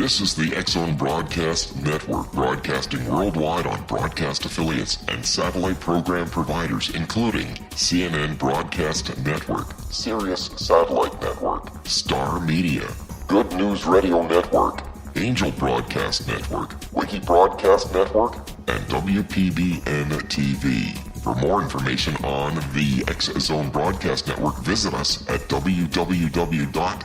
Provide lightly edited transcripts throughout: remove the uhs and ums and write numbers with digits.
This is the X-Zone Broadcast Network, broadcasting worldwide on broadcast affiliates and satellite program providers, including CNN Broadcast Network, Sirius Satellite Network, Star Media, Good News Radio Network, Angel Broadcast Network, Wiki Broadcast Network, and WPBN TV. For more information on the X-Zone Broadcast Network, visit us at www.xzbn.net.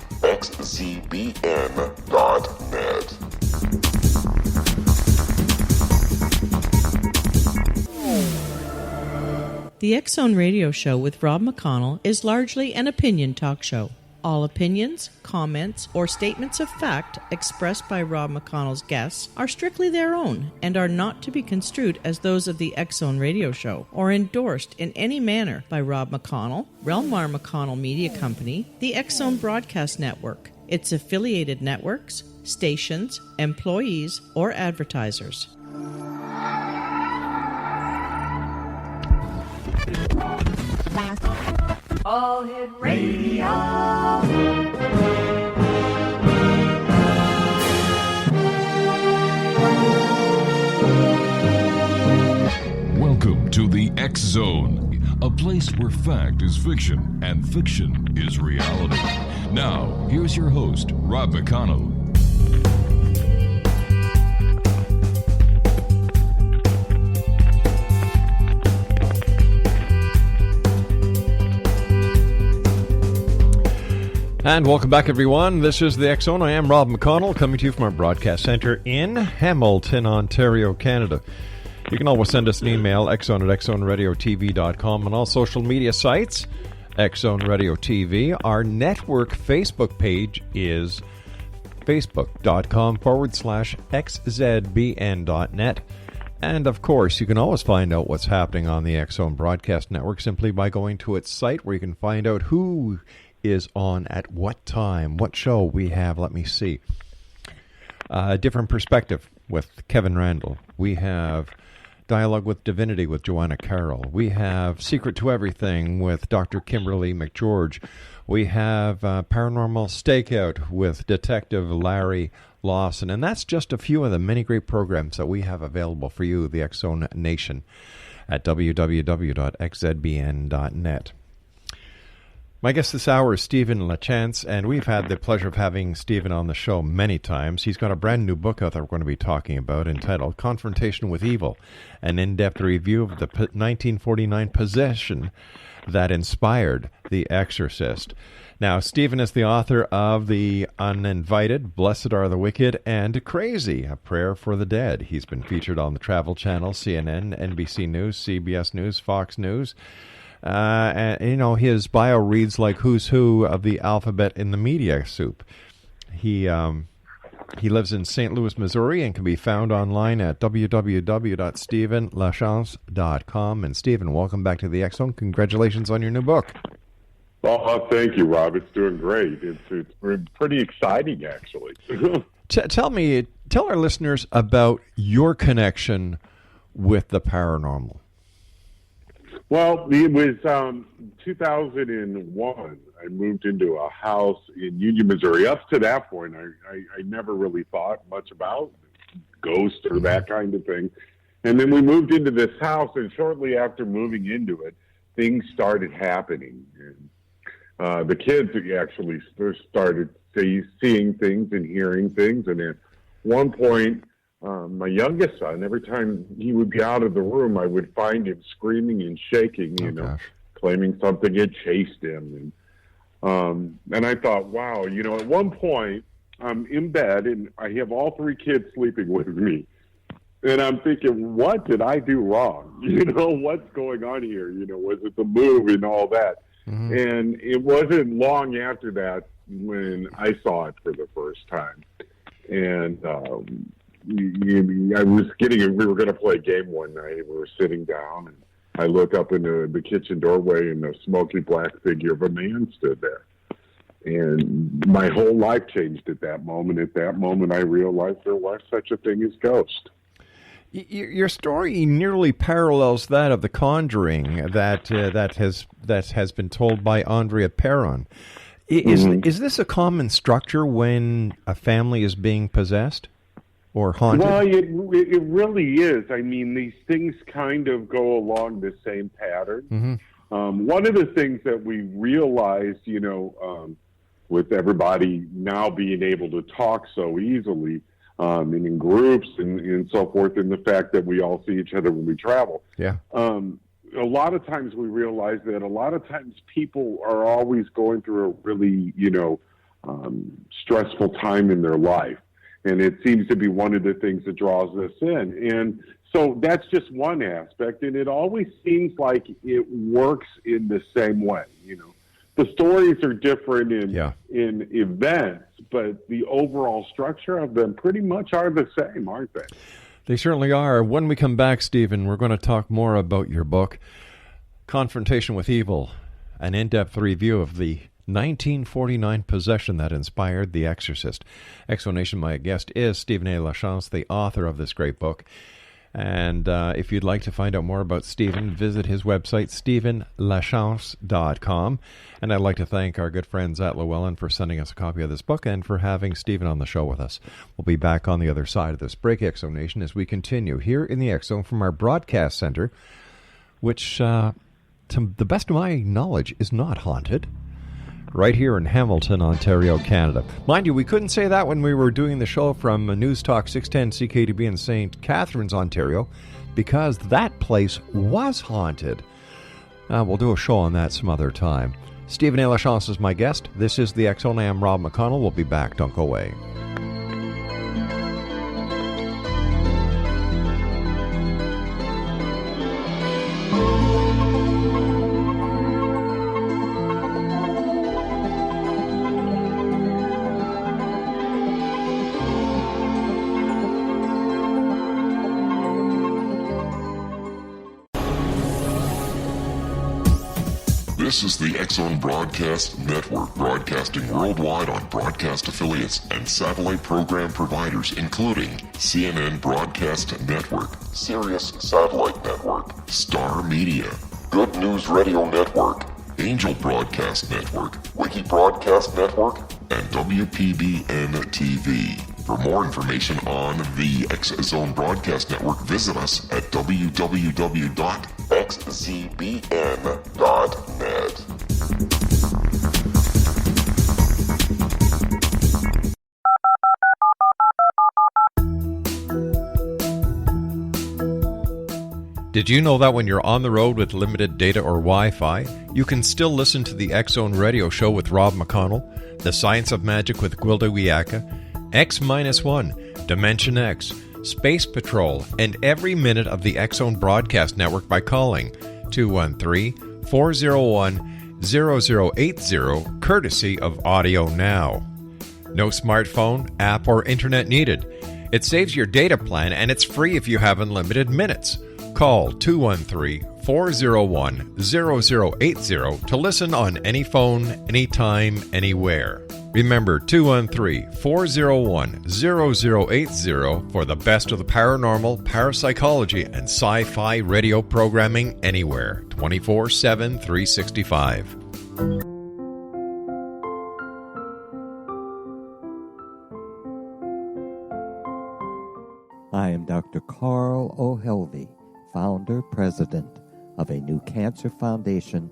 The X-Zone Radio Show with Rob McConnell is largely an opinion talk show. All opinions, comments, or statements of fact expressed by Rob McConnell's guests are strictly their own and are not to be construed as those of the X-Zone Radio Show or endorsed in any manner by Rob McConnell, Relmar McConnell Media Company, the X-Zone Broadcast Network, its affiliated networks, stations, employees, or advertisers. All Hit Radio. Welcome to the X-Zone, a place where fact is fiction and fiction is reality. Now, here's your host, Rob McConnell. And welcome back, everyone. This is the X-Zone. I am Rob McConnell, coming to you from our broadcast center in Hamilton, Ontario, Canada. You can always send us an email, xzone@xzoneradiotv.com, on all social media sites, X-Zone Radio TV. Our network Facebook page is facebook.com/xzbn.net. And, of course, you can always find out what's happening on the X-Zone Broadcast Network simply by going to its site, where you can find out who is on at what time, what show we have. Let me see. Different Perspective with Kevin Randall. We have Dialogue with Divinity with Joanna Carroll. We have Secret to Everything with Dr. Kimberly McGeorge. We have Paranormal Stakeout with Detective Larry Lawson. And that's just a few of the many great programs that we have available for you, the X-Zone Nation, at www.xzbn.net. My guest this hour is Stephen LaChance, and we've had the pleasure of having Stephen on the show many times. He's got a brand new book out that we're going to be talking about, entitled Confrontation with Evil, an in-depth review of the 1949 possession that inspired The Exorcist. Now, Stephen is the author of The Uninvited, Blessed Are the Wicked, and Crazy, A Prayer for the Dead. He's been featured on the Travel Channel, CNN, NBC News, CBS News, Fox News. And, you know, his bio reads like who's who of the alphabet in the media soup. He lives in St. Louis, Missouri, and can be found online at www.stephenlachance.com. And Stephen, welcome back to the X-Zone. Congratulations on your new book. Oh, thank you, Rob. It's doing great. It's pretty exciting, actually. Tell our listeners about your connection with the paranormal. Well, it was 2001. I moved into a house in Union, Missouri. Up to that point, I never really thought much about ghosts or that kind of thing. And then we moved into this house, and shortly after moving into it, things started happening. And, the kids actually started seeing things and hearing things. And at one point, my youngest son, every time he would be out of the room, I would find him screaming and shaking, claiming something had chased him. And I thought, wow, at one point, I'm in bed, and I have all three kids sleeping with me. And I'm thinking, what did I do wrong? What's going on here? Was it the move and all that? Mm-hmm. And it wasn't long after that when I saw it for the first time. And we were going to play a game one night, and we were sitting down, and I look up into the kitchen doorway, and a smoky black figure of a man stood there. And my whole life changed at that moment. At that moment, I realized there was such a thing as ghost. Your story nearly parallels that of The Conjuring that has been told by Andrea Perron. Is this a common structure when a family is being possessed or haunted? Well, it really is. I mean, these things kind of go along the same pattern. One of the things that we realized, with everybody now being able to talk so easily, and in groups and so forth, and the fact that we all see each other when we travel. Yeah. A lot of times we realize that a lot of times people are always going through a really, stressful time in their life. And it seems to be one of the things that draws us in. And so that's just one aspect. And it always seems like it works in the same way. The stories are different in events, but the overall structure of them pretty much are the same, aren't they? They certainly are. When we come back, Stephen, we're going to talk more about your book, Confrontation with Evil, an in-depth review of the 1949 possession that inspired The Exorcist. Exonation, my guest, is Stephen A. LaChance, the author of this great book. And if you'd like to find out more about Stephen, visit his website, stephenlachance.com. And I'd like to thank our good friends at Llewellyn for sending us a copy of this book and for having Stephen on the show with us. We'll be back on the other side of this break, Exonation, as we continue here in the Exxon from our broadcast center, which, to the best of my knowledge, is not haunted. Right here in Hamilton, Ontario, Canada. Mind you, we couldn't say that when we were doing the show from News Talk 610 CKDB in St. Catharines, Ontario, because that place was haunted. We'll do a show on that some other time. Stephen A. LaChance is my guest. This is The X-Zone. I am Rob McConnell. We'll be back. Don't go away. This is the X-Zone Broadcast Network, broadcasting worldwide on broadcast affiliates and satellite program providers, including CNN Broadcast Network, Sirius Satellite Network, Star Media, Good News Radio Network, Angel Broadcast Network, Wiki Broadcast Network, and WPBN TV. For more information on the X-Zone Broadcast Network, visit us at www.xzbn.net. Did you know that when you're on the road with limited data or Wi-Fi, you can still listen to the X-Zone Radio Show with Rob McConnell, The Science of Magic with Gwilda Wiyaka, X-1, Dimension X, Space Patrol, and every minute of the X-Zone Broadcast Network by calling 213-401-0080, courtesy of Audio Now. No smartphone, app, or internet needed. It saves your data plan, and it's free if you have unlimited minutes. Call 213-401-0080 to listen on any phone, anytime, anywhere. Remember, 213-401-0080 for the best of the paranormal, parapsychology, and sci-fi radio programming anywhere, 24/7, 365. I am Dr. Carl O'Helvey, founder, president of a new cancer foundation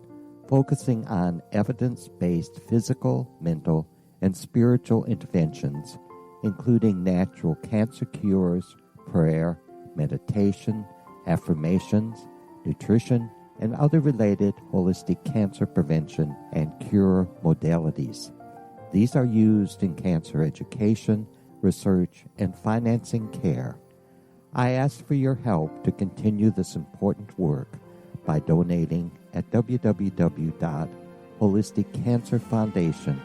focusing on evidence-based physical, mental, and spiritual interventions, including natural cancer cures, prayer, meditation, affirmations, nutrition, and other related holistic cancer prevention and cure modalities. These are used in cancer education, research, and financing care. I ask for your help to continue this important work by donating at www.holisticcancerfoundation.com.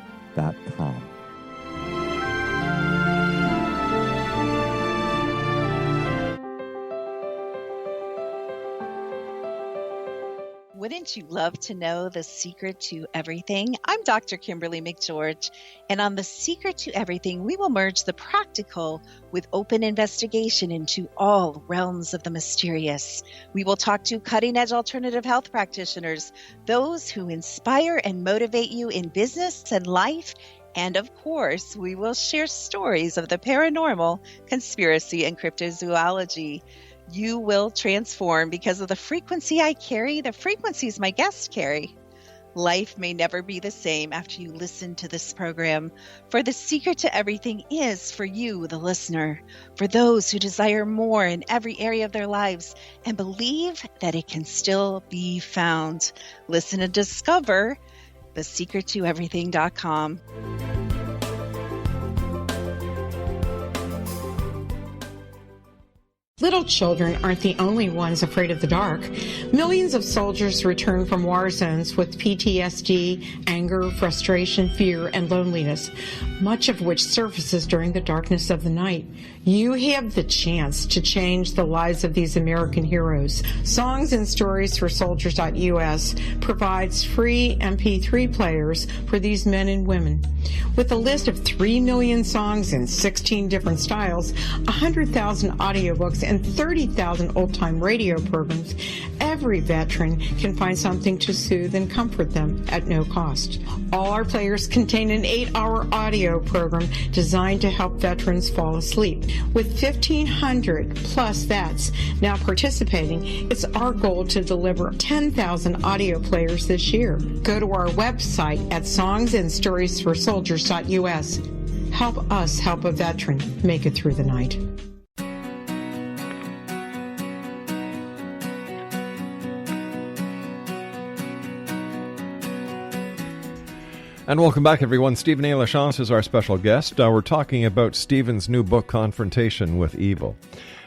Would Wouldn't you love to know the secret to everything? I'm Dr. Kimberly McGeorge, and on The Secret to Everything, we will merge the practical with open investigation into all realms of the mysterious. We will talk to cutting-edge alternative health practitioners, those who inspire and motivate you in business and life, and of course, we will share stories of the paranormal, conspiracy, and cryptozoology. You will transform because of the frequency I carry, the frequencies my guests carry. Life may never be the same after you listen to this program, for the secret to everything is for you, the listener, for those who desire more in every area of their lives and believe that it can still be found. Listen and discover thesecrettoeverything.com. Little children aren't the only ones afraid of the dark. Millions of soldiers return from war zones with PTSD, anger, frustration, fear, and loneliness, much of which surfaces during the darkness of the night. You have the chance to change the lives of these American heroes. Songs and Stories for Soldiers.us provides free MP3 players for these men and women. With a list of 3 million songs in 16 different styles, 100,000 audiobooks, and 30,000 old-time radio programs, every veteran can find something to soothe and comfort them at no cost. All our players contain an 8-hour audio program designed to help veterans fall asleep. With 1,500 plus vets now participating, it's our goal to deliver 10,000 audio players this year. Go to our website at songsandstoriesforsoldiers.us. Help us help a veteran make it through the night. And welcome back, everyone. Stephen A. LaChance is our special guest. We're talking about Stephen's new book, Confrontation with Evil.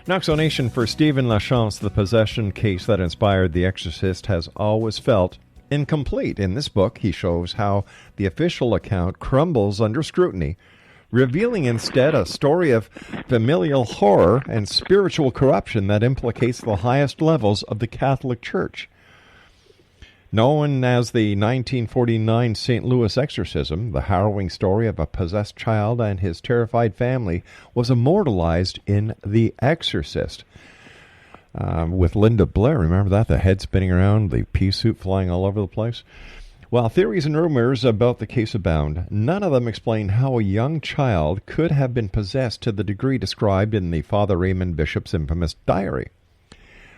An explanation for Stephen LaChance, the possession case that inspired The Exorcist, has always felt incomplete. In this book, he shows how the official account crumbles under scrutiny, revealing instead a story of familial horror and spiritual corruption that implicates the highest levels of the Catholic Church. Known as the 1949 St. Louis exorcism, the harrowing story of a possessed child and his terrified family was immortalized in The Exorcist. With Linda Blair, remember that? The head spinning around, the pea soup flying all over the place. While theories and rumors about the case abound, none of them explain how a young child could have been possessed to the degree described in the Father Raymond Bishop's infamous diary.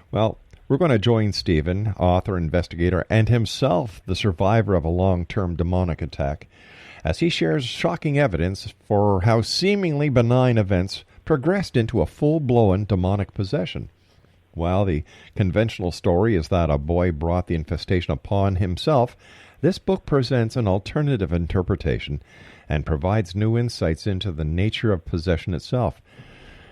Well, we're going to join Stephen, author, investigator, and himself the survivor of a long-term demonic attack, as he shares shocking evidence for how seemingly benign events progressed into a full-blown demonic possession. While the conventional story is that a boy brought the infestation upon himself, this book presents an alternative interpretation and provides new insights into the nature of possession itself.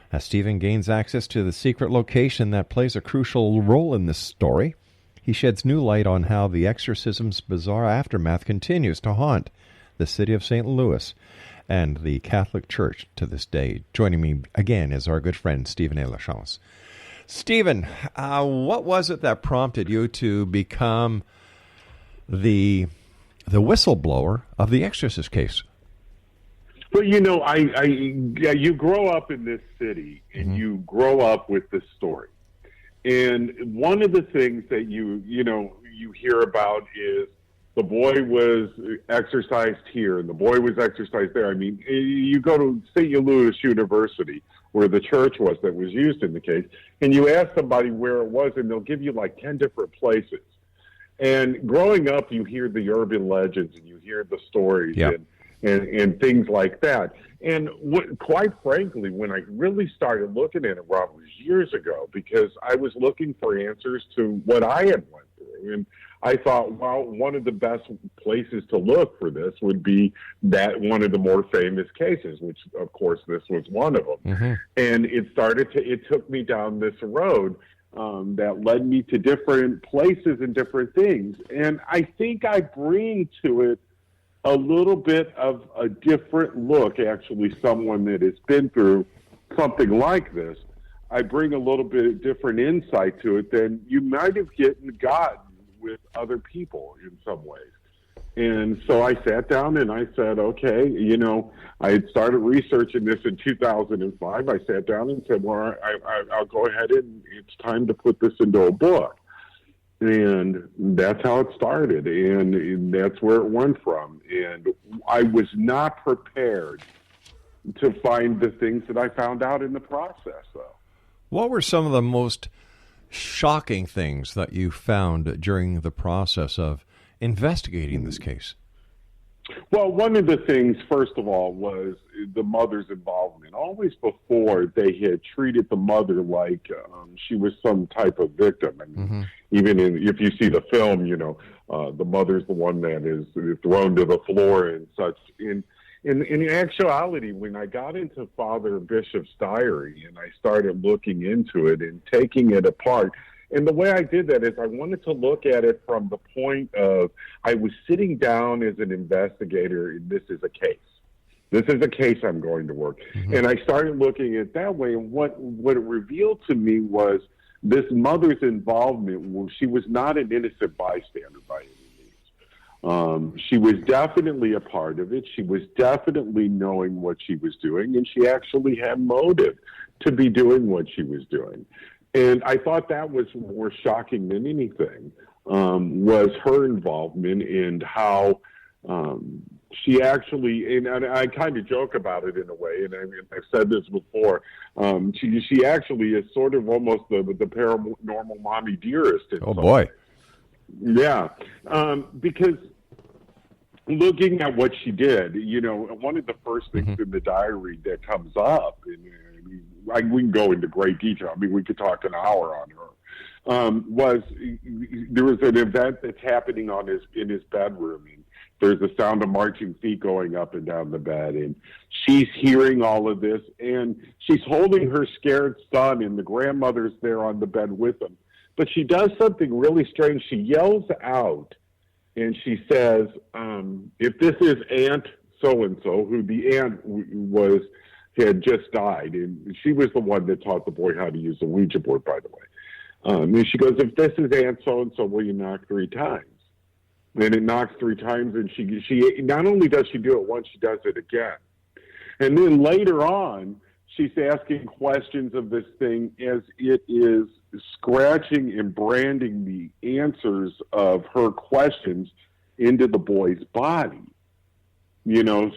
As Stephen gains access to the secret location that plays a crucial role in this story, he sheds new light on how the exorcism's bizarre aftermath continues to haunt the city of St. Louis and the Catholic Church to this day. Joining me again is our good friend, Stephen A. LaChance. Stephen, what was it that prompted you to become the whistleblower of the Exorcist case? Well, you know, you grow up in this city and you grow up with this story. And one of the things that you hear about is the boy was exercised here and the boy was exercised there. I mean, you go to St. Louis University, where the church was that was used in the case, and you ask somebody where it was, and they'll give you like 10 different places. And growing up, you hear the urban legends and you hear the stories. Yeah. And things like that. And quite frankly, when I really started looking at it, Rob, was years ago, because I was looking for answers to what I had went through. And I thought, well, one of the best places to look for this would be that one of the more famous cases, which, of course, this was one of them. Mm-hmm. And it took me down this road that led me to different places and different things. And I think I bring to it a little bit of a different look, actually, someone that has been through something like this. I bring a little bit of different insight to it than you might have gotten with other people in some ways. And so I sat down and I said, okay, I had started researching this in 2005. I sat down and said, well, I'll go ahead and it's time to put this into a book. And that's how it started. And that's where it went from. And I was not prepared to find the things that I found out in the process, though. What were some of the most shocking things that you found during the process of investigating this case? Well, one of the things, first of all, was the mother's involvement. Always before, they had treated the mother like she was some type of victim. I mean, even if you see the film, the mother's the one that is thrown to the floor and such. In actuality, when I got into Father Bishop's diary and I started looking into it and taking it apart, and the way I did that is I wanted to look at it from the point of I was sitting down as an investigator, and this is a case. This is a case I'm going to work. And I started looking at it that way, and what it revealed to me was this mother's involvement. Well, she was not an innocent bystander by any means. She was definitely a part of it. She was definitely knowing what she was doing, and she actually had motive to be doing what she was doing. And I thought that was more shocking than anything, was her involvement and how she actually, and I kind of joke about it in a way, and I've said this before, she actually is sort of almost the paranormal mommy dearest. Oh, boy. Yeah, because looking at what she did, one of the first things in the diary that comes up, and we can go into great detail. I mean, we could talk an hour on her. Was there was an event that's happening in his bedroom, and there's the sound of marching feet going up and down the bed, and she's hearing all of this, and she's holding her scared son, and the grandmother's there on the bed with him. But she does something really strange. She yells out, and she says, if this is Aunt so-and-so, who the aunt had just died, and she was the one that taught the boy how to use a Ouija board, by the way. And she goes, if this is Aunt so-and-so, will you knock 3 times? And it knocks 3 times, and she not only does she do it once, she does it again. And then later on, she's asking questions of this thing as it is scratching and branding the answers of her questions into the boy's body.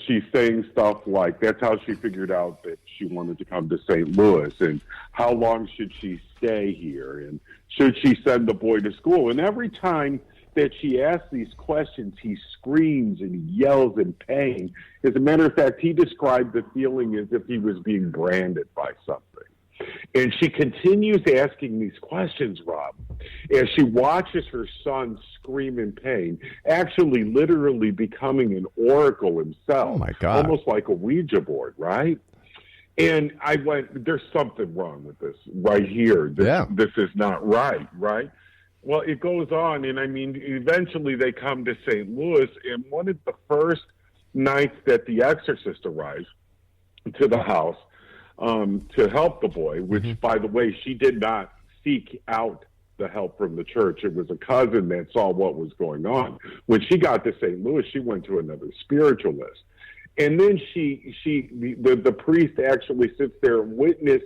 She's saying stuff like, that's how she figured out that she wanted to come to St. Louis, and how long should she stay here, and should she send the boy to school? And every time that she asks these questions, he screams and he yells in pain. As a matter of fact, he described the feeling as if he was being branded by something. And she continues asking these questions, Rob, as she watches her son scream in pain, actually literally becoming an oracle himself. Oh, my God. Almost like a Ouija board, right? And I went, there's something wrong with this right here. This is not right, right? Well, it goes on, and I mean, eventually they come to St. Louis, and one of the first nights that the exorcist arrives to the house to help the boy, which, by the way, she did not seek out the help from the church. It was a cousin that saw what was going on. When she got to St. Louis, she went to another spiritualist. And then the priest actually sits there, and witness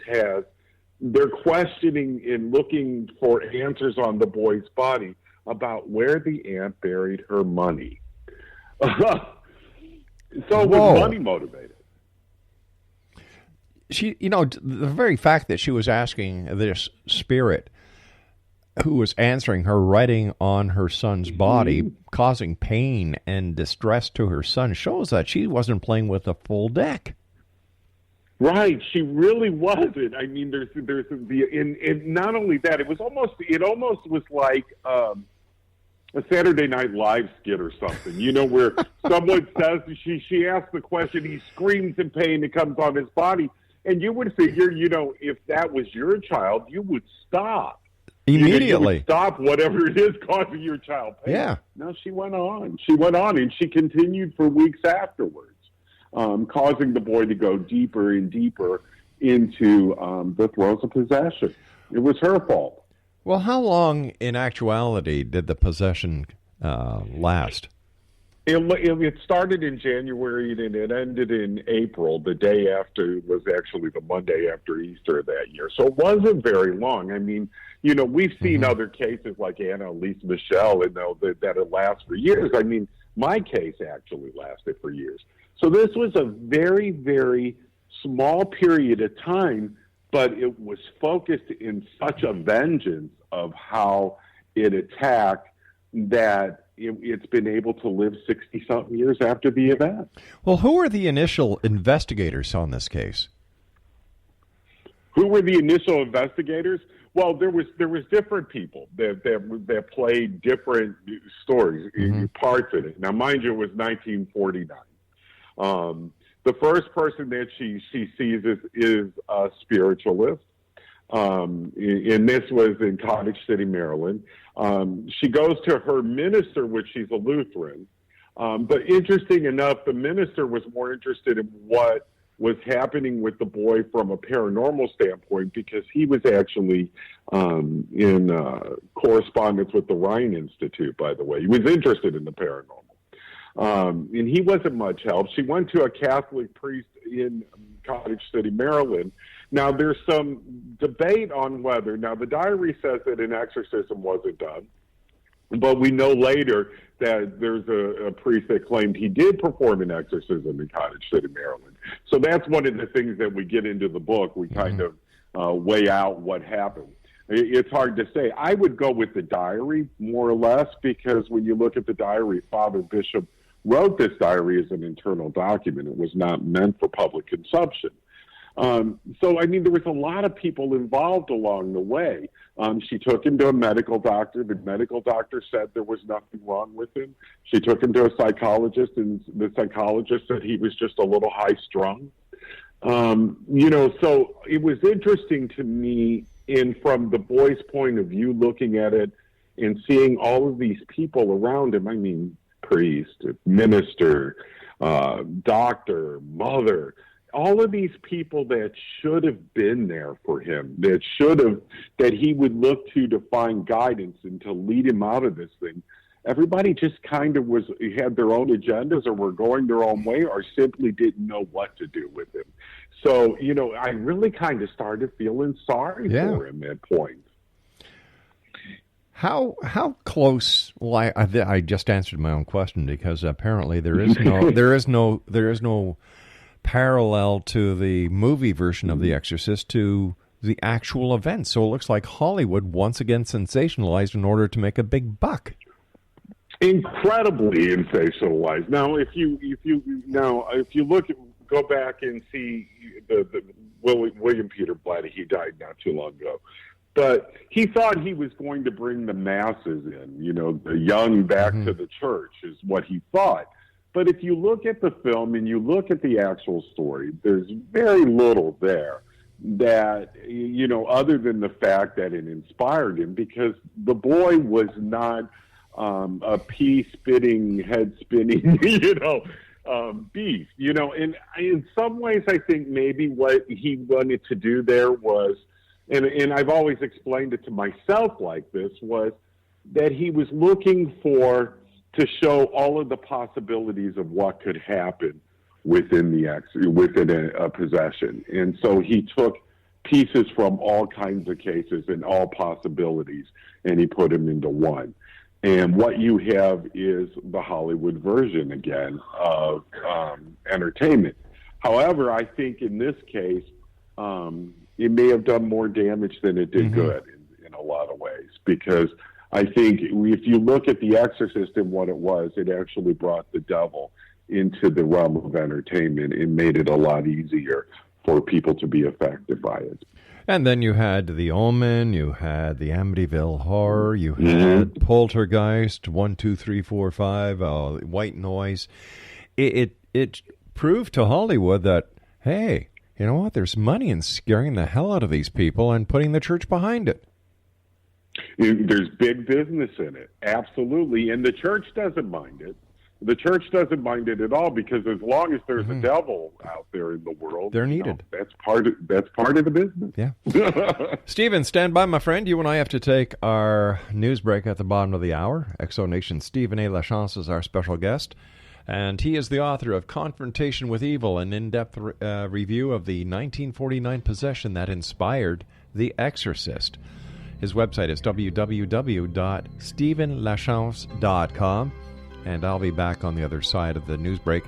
they're questioning and looking for answers on the boy's body about where the aunt buried her money. So it was money motivated. She, the very fact that she was asking this spirit who was answering her, writing on her son's body, causing pain and distress to her son, shows that she wasn't playing with a full deck. Right, she really wasn't. I mean, there's and not only that, it almost was like a Saturday Night Live skit or something. Where someone says she asks the question, he screams in pain, it comes on his body, and you would figure, if that was your child, you would stop immediately. You would stop whatever it is causing your child pain. Yeah. No, she went on. She went on, and she continued for weeks afterwards. Causing the boy to go deeper and deeper into the throes of possession. It was her fault. Well, how long in actuality did the possession last? It started in January and it ended in April. The day after was actually the Monday after Easter that year. So it wasn't very long. I mean, we've seen other cases like Anna Elise Michelle, and that it lasts for years. I mean, my case actually lasted for years. So this was a very, very small period of time, but it was focused in such a vengeance of how it attacked that it's been able to live 60-something years after the event. Well, who were the initial investigators on this case? Who were the initial investigators? Well, there was different people that played different stories, parts of it. Now, mind you, it was 1949. The first person that she sees is a spiritualist. And this was in Cottage City, Maryland. She goes to her minister, which she's a Lutheran. But interesting enough, the minister was more interested in what was happening with the boy from a paranormal standpoint, because he was actually in correspondence with the Rhine Institute, by the way. He was interested in the paranormal. And he wasn't much help. She went to a Catholic priest in Cottage City, Maryland. Now, there's some debate on whether, now the diary says that an exorcism wasn't done, but we know later that there's a priest that claimed he did perform an exorcism in Cottage City, Maryland. So that's one of the things that we get into the book. We kind of weigh out what happened. It's hard to say. I would go with the diary, more or less, because when you look at the diary, Father Bishop wrote this diary as an internal document. It was not meant for public consumption. So, I mean, there was a lot of people involved along the way. She took him to a medical doctor. The medical doctor said there was nothing wrong with him. She took him to a psychologist, and the psychologist said he was just a little high-strung. So it was interesting to me, from the boy's point of view, looking at it and seeing all of these people around him. I mean, priest, minister, doctor, mother, all of these people that should have been there for him, that he would look to find guidance and to lead him out of this thing. Everybody just kind of had their own agendas, or were going their own way, or simply didn't know what to do with him. So, I really kind of started feeling sorry for him at points. How close? Well, I just answered my own question, because apparently there is no parallel to the movie version of The Exorcist to the actual event. So it looks like Hollywood once again sensationalized in order to make a big buck. Incredibly sensationalized. Now, if you go back and see the William Peter Blatty, he died not too long ago. But he thought he was going to bring the masses in, the young back to the church is what he thought. But if you look at the film and you look at the actual story, there's very little there that, other than the fact that it inspired him, because the boy was not a pea-spitting, head-spinning, beast, and in some ways I think maybe what he wanted to do there was, and I've always explained it to myself like this, was that he was looking to show all of the possibilities of what could happen within a possession. And so he took pieces from all kinds of cases and all possibilities, and he put them into one. And what you have is the Hollywood version, again, of entertainment. However, I think in this case, it may have done more damage than it did good in a lot of ways, because I think if you look at The Exorcist and what it was, it actually brought the devil into the realm of entertainment and made it a lot easier for people to be affected by it. And then you had The Omen, you had the Amityville Horror, you had Poltergeist, 1, 2, 3, 4, 5, White Noise. It proved to Hollywood that, hey, you know what, there's money in scaring the hell out of these people and putting the church behind it. There's big business in it, absolutely. And the church doesn't mind it. The church doesn't mind it at all, because as long as there's a devil out there in the world, they're needed. That's part of the business. Yeah. Stephen, stand by, my friend. You and I have to take our news break at the bottom of the hour. Exonation Stephen A. LaChance is our special guest, and he is the author of Confrontation with Evil, an in-depth review of the 1949 possession that inspired The Exorcist. His website is www.stephenlachance.com. And I'll be back on the other side of the news break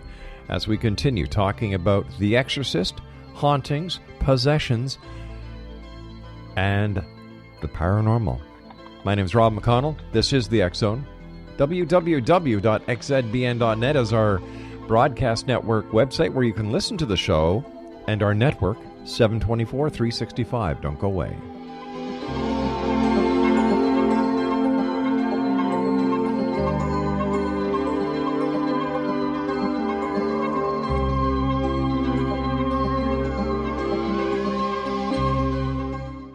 as we continue talking about The Exorcist, hauntings, possessions, and the paranormal. My name is Rob McConnell. This is The X Zone. www.xzbn.net is our broadcast network website where you can listen to the show, and our network, 724 365. Don't go away.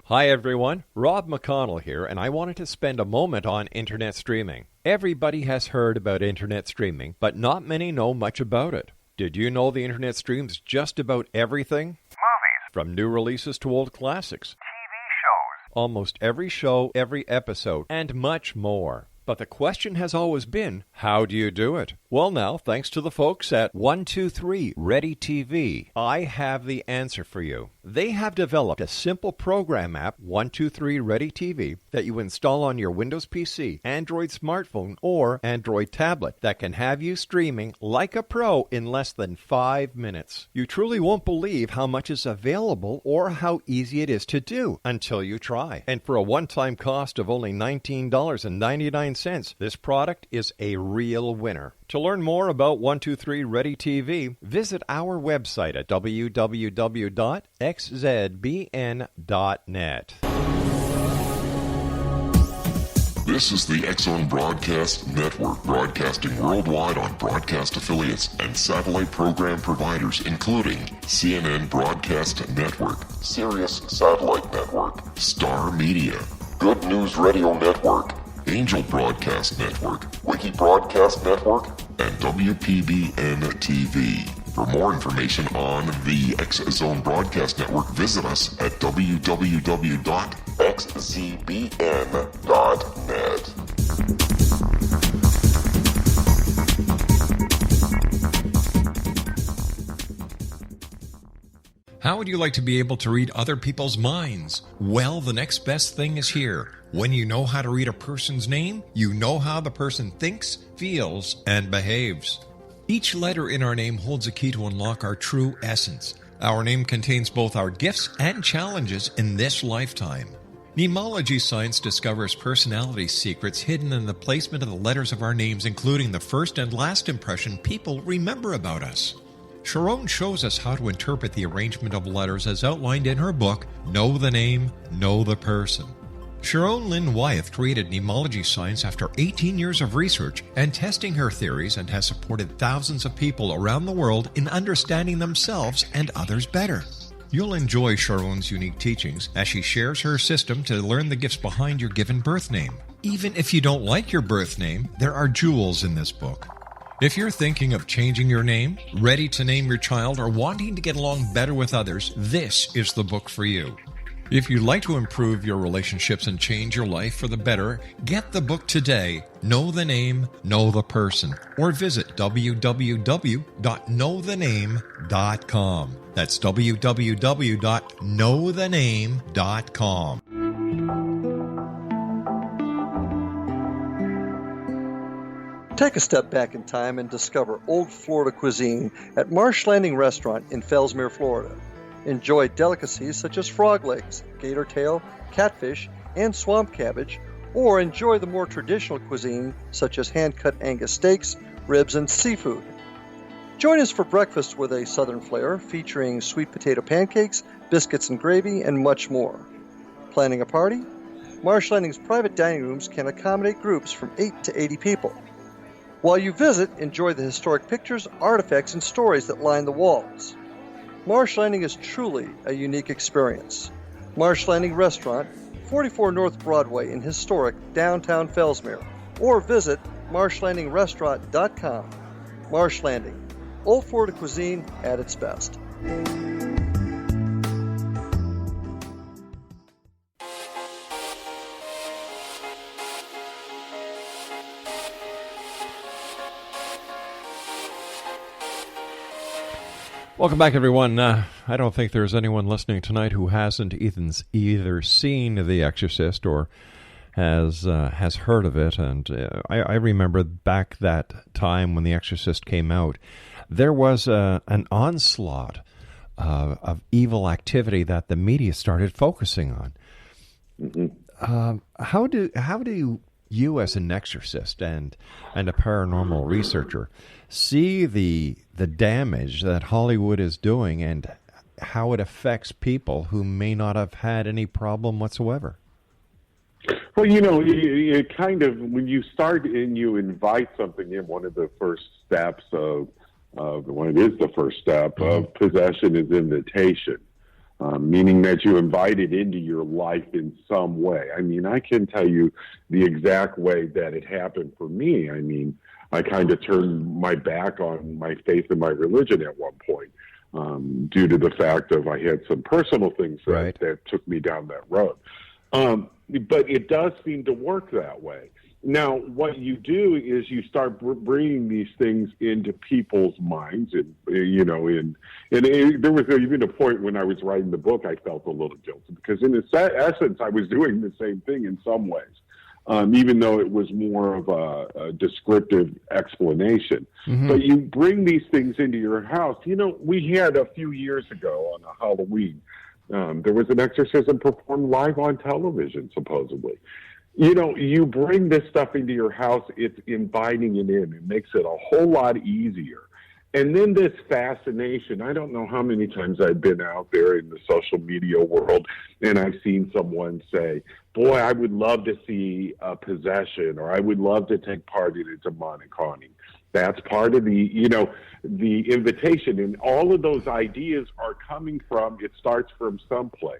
Hi everyone, Rob McConnell here, and I wanted to spend a moment on internet streaming. Everybody has heard about internet streaming, but not many know much about it. Did you know the internet streams just about everything? Movies. From new releases to old classics. TV shows. Almost every show, every episode, and much more. But the question has always been, how do you do it? Well now, thanks to the folks at 123 Ready TV, I have the answer for you. They have developed a simple program app, 123 Ready TV, that you install on your Windows PC, Android smartphone, or Android tablet that can have you streaming like a pro in less than 5 minutes. You truly won't believe how much is available or how easy it is to do until you try. And for a one-time cost of only $19.99, this product is a real winner. To learn more about 123 Ready TV, visit our website at www.xzbn.net. This is the X Zone Broadcast Network, broadcasting worldwide on broadcast affiliates and satellite program providers, including CNN Broadcast Network, Sirius Satellite Network, Star Media, Good News Radio Network, Angel Broadcast Network, Wiki Broadcast Network, and WPBN TV. For more information on the X Zone Broadcast Network, visit us at www.xzbn.net. How would you like to be able to read other people's minds? Well, the next best thing is here. When you know how to read a person's name, you know how the person thinks, feels, and behaves. Each letter in our name holds a key to unlock our true essence. Our name contains both our gifts and challenges in this lifetime. Mnemology science discovers personality secrets hidden in the placement of the letters of our names, including the first and last impression people remember about us. Sharon shows us how to interpret the arrangement of letters as outlined in her book, Know the Name, Know the Person. Sharon Lynn Wyeth created mnemology science after 18 years of research and testing her theories, and has supported thousands of people around the world in understanding themselves and others better. You'll enjoy Sharon's unique teachings as she shares her system to learn the gifts behind your given birth name. Even if you don't like your birth name, there are jewels in this book. If you're thinking of changing your name, ready to name your child, or wanting to get along better with others, this is the book for you. If you'd like to improve your relationships and change your life for the better, get the book today, Know the Name, Know the Person, or visit www.knowthename.com. That's www.knowthename.com. Take a step back in time and discover old Florida cuisine at Marsh Landing Restaurant in Fellsmere, Florida. Enjoy delicacies such as frog legs, gator tail, catfish, and swamp cabbage, or enjoy the more traditional cuisine such as hand-cut Angus steaks, ribs, and seafood. Join us for breakfast with a southern flair featuring sweet potato pancakes, biscuits and gravy, and much more. Planning a party? Marsh Landing's private dining rooms can accommodate groups from 8 to 80 people. While you visit, enjoy the historic pictures, artifacts, and stories that line the walls. Marsh Landing is truly a unique experience. Marsh Landing Restaurant, 44 North Broadway in historic downtown Fellsmere, or visit marshlandingrestaurant.com Marsh Landing. Old Florida cuisine at its best. Welcome back, everyone. I don't think there's anyone listening tonight who hasn't either seen The Exorcist or has heard of it. And I remember back that time when The Exorcist came out, there was an onslaught of evil activity that the media started focusing on. Mm-hmm. How do you, as an exorcist and a paranormal researcher, see the damage that Hollywood is doing and how it affects people who may not have had any problem whatsoever? Well, it kind of, when you start and you invite something in, one of the first steps of possession is invitation, meaning that you invite it into your life in some way. I mean, I can tell you the exact way that it happened for me. I mean, I kind of turned my back on my faith and my religion at one point due to the fact of I had some personal things that took me down that road. But it does seem to work that way. Now, what you do is you start bringing these things into people's minds, and there was even a point when I was writing the book, I felt a little guilty because, in essence, I was doing the same thing in some ways, even though it was more of a descriptive explanation. Mm-hmm. But you bring these things into your house. We had a few years ago on a Halloween, there was an exorcism performed live on television, supposedly. You bring this stuff into your house, it's inviting it in. It makes it a whole lot easier. And then this fascination, I don't know how many times I've been out there in the social media world and I've seen someone say, boy, I would love to see a possession, or I would love to take part in a demonic haunting. That's part of the invitation. And all of those ideas are coming from, it starts from someplace.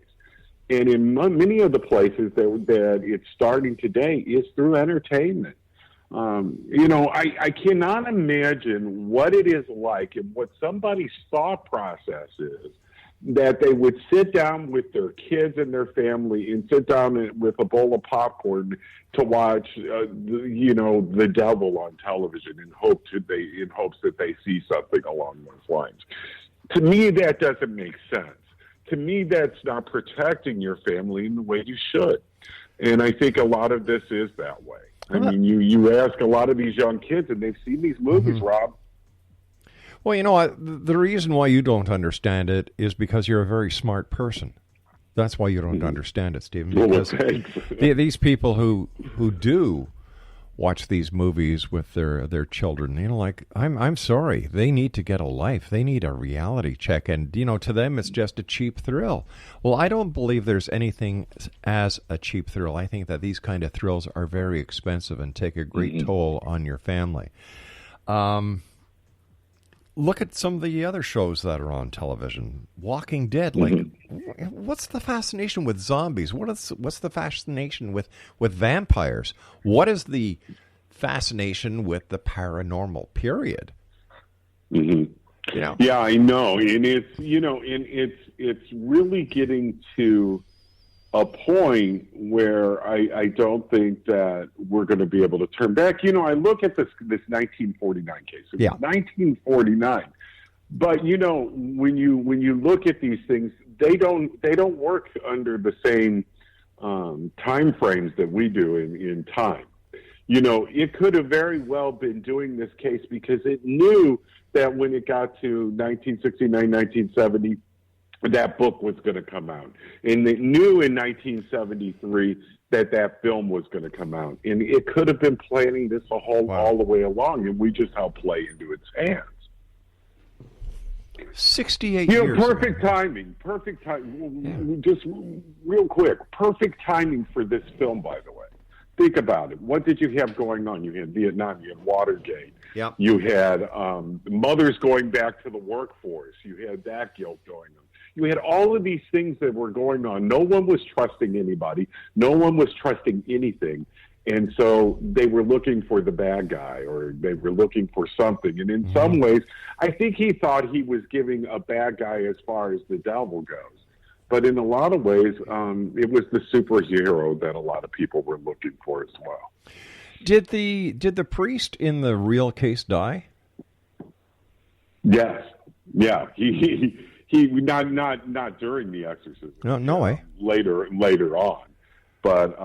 And in many of the places that it's starting today is through entertainment. I cannot imagine what it is like and what somebody's thought process is that they would sit down with their kids and their family and sit down with a bowl of popcorn to watch, the devil on television in hopes that they see something along those lines. To me, that doesn't make sense. To me, that's not protecting your family in the way you should. And I think a lot of this is that way. I mean, you ask a lot of these young kids, and they've seen these movies, mm-hmm. Rob. Well, the reason why you don't understand it is because you're a very smart person. That's why you don't mm-hmm. understand it, Stephen. Because these people who do watch these movies with their children, I'm sorry, they need to get a life. They need a reality check, and to them it's just a cheap thrill. Well, I don't believe there's anything as a cheap thrill. I think that these kind of thrills are very expensive and take a great mm-hmm. toll on your family. Look at some of the other shows that are on television. Walking Dead, mm-hmm. What's the fascination with zombies? What's the fascination with vampires? What is the fascination with the paranormal, period? Mm-hmm. Yeah, I know. And it's really getting to a point where I don't think that we're going to be able to turn back. I look at this 1949 case. It was 1949. But when you look at these things, they don't work under the same time frames that we do in time. It could have very well been doing this case because it knew that when it got to 1969, 1970, that book was going to come out. And it knew in 1973 that film was going to come out. And it could have been planning this all the way along, and we just helped play into its hands. 68 years. Perfect timing. Perfect time. Yeah. Just real quick, perfect timing for this film, by the way. Think about it. What did you have going on? You had Vietnam. You had Watergate. Yep. You had mothers going back to the workforce. You had that guilt going on. You had all of these things that were going on. No one was trusting anybody. No one was trusting anything. And so they were looking for the bad guy, or they were looking for something. And in some ways, I think he thought he was giving a bad guy as far as the devil goes. But in a lot of ways, it was the superhero that a lot of people were looking for as well. Did the priest in the real case die? Yes. Yeah. He not during the exorcism. No way. Later on. But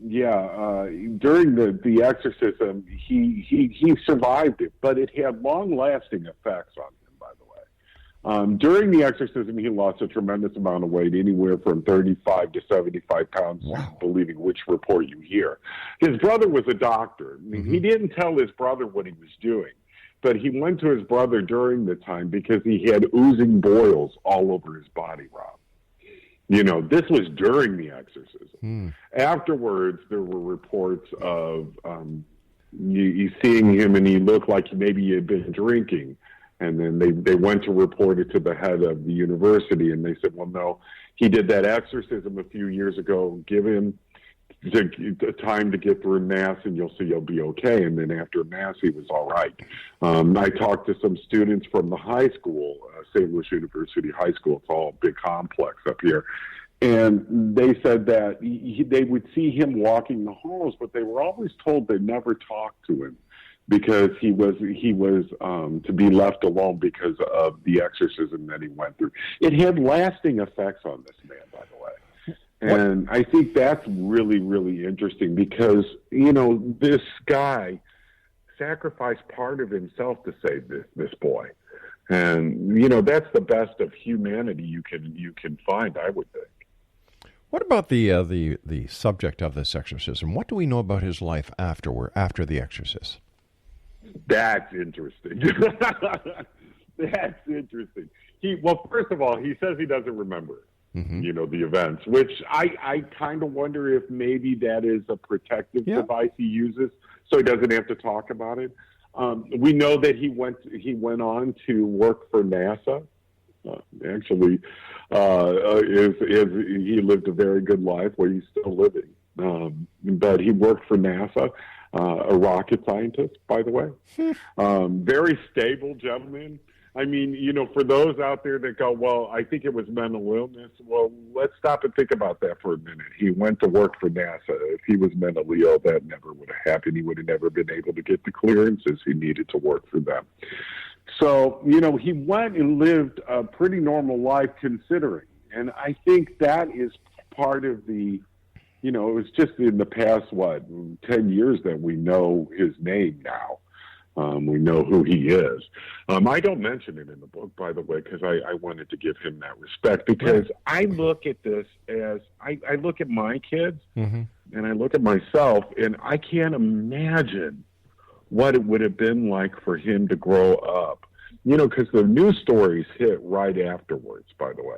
during the exorcism, he survived it, but it had long-lasting effects on him, by the way. During the exorcism, he lost a tremendous amount of weight, anywhere from 35 to 75 pounds, believing which report you hear. His brother was a doctor. I mean, he didn't tell his brother what he was doing, but he went to his brother during the time because he had oozing boils all over his body, Rob. You know, this was during the exorcism. Afterwards, there were reports of you seeing him, and he looked like maybe he had been drinking. And then they went to report it to the head of the university, and they said, well, no, he did that exorcism a few years ago. Give him the time to get through Mass, and you'll see he'll be okay. And then after Mass, he was all right. I talked to some students from the high school, St. Louis University High School. It's all a big complex up here. And they said that they would see him walking the halls, but they were always told they never talked to him because he was to be left alone because of the exorcism that he went through. It had lasting effects on this man, by the way. And I think that's really, really interesting because, you know, this guy sacrificed part of himself to save this boy. And, you know, that's the best of humanity you can find, I would think. What about the subject of this exorcism? What do we know about his life after the exorcism? That's interesting. That's interesting. Well, first of all, he says he doesn't remember. You know, the events, which I kind of wonder if maybe that is a protective device he uses so he doesn't have to talk about it. We know that he went on to work for NASA. Actually, he lived a very good life where he's still living. But he worked for NASA, a rocket scientist, by the way. Very stable gentleman. I mean, you know, for those out there that go, well, I think it was mental illness. Well, let's stop and think about that for a minute. He went to work for NASA. If he was mentally ill, that never would have happened. He would have never been able to get the clearances he needed to work for them. So, you know, he went and lived a pretty normal life considering. And I think that is part of the, you know, it was just in the past, 10 years that we know his name now. We know who he is. I don't mention it in the book, by the way, because I wanted to give him that respect, because I look at this as I look at my kids and I look at myself, and I can't imagine what it would have been like for him to grow up. You know, because the news stories hit right afterwards, by the way.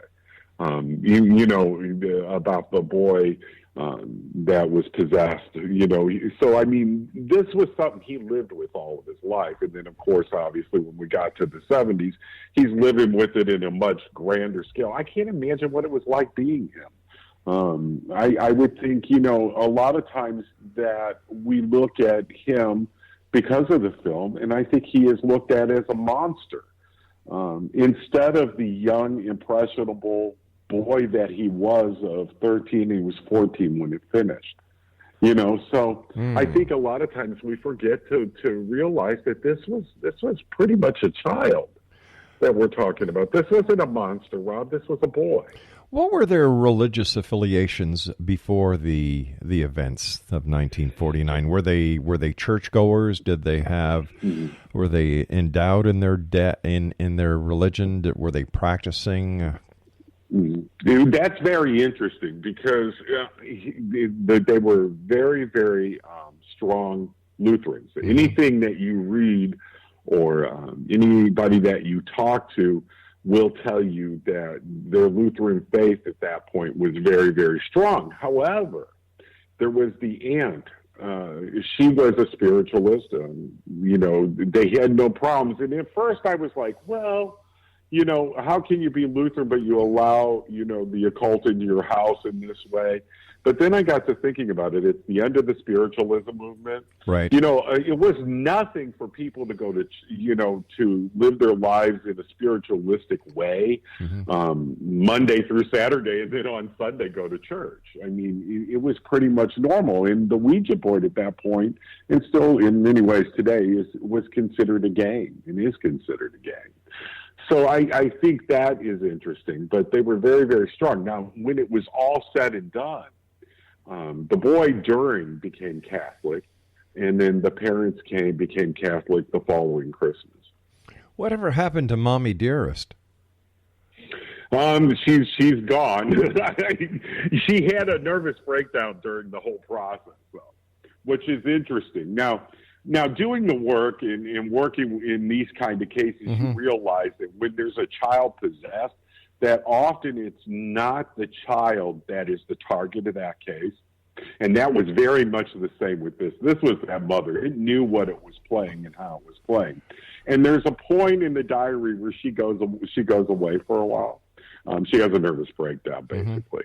You know, about the boy that was possessed, you know. So, I mean, this was something he lived with all of his life. And then, of course, obviously, when we got to the 70s, he's living with it in a much grander scale. I can't imagine what it was like being him. I would think, you know, a lot of times that we look at him because of the film, and I think he is looked at as a monster. Instead of the young, impressionable boy that he was of 13, he was 14 when it finished. You know, so I think a lot of times we forget to realize that this was pretty much a child that we're talking about. This wasn't a monster, Rob. This was a boy. What were their religious affiliations before the events of 1949? Were they churchgoers? Did they have? Were they endowed in their in their religion? Were they practicing? That's very interesting because they were very, very strong Lutherans. Anything that you read or anybody that you talk to will tell you that their Lutheran faith at that point was very, very strong. However, there was the aunt. She was a spiritualist. You know, they had no problems. And at first I was like, well, you know, how can you be Lutheran but you allow, you know, the occult into your house in this way? But then I got to thinking about it. It's the end of the spiritualism movement. Right. You know, it was nothing for people to go to, you know, to live their lives in a spiritualistic way, Monday through Saturday, and then on Sunday go to church. I mean, it was pretty much normal. And the Ouija board at that point, and still in many ways today, was considered a game and is considered a game. So I think that is interesting. But they were very, very strong. Now, when it was all said and done, the boy during became Catholic, and then the parents became Catholic the following Christmas. Whatever happened to Mommy Dearest? She's gone. She had a nervous breakdown during the whole process, though, which is interesting. Now doing the work and working in these kind of cases, you realize that when there's a child possessed, that often it's not the child that is the target of that case. And that was very much the same with this. This was that mother. It knew what it was playing and how it was playing. And there's a point in the diary where she goes away for a while. She has a nervous breakdown, basically.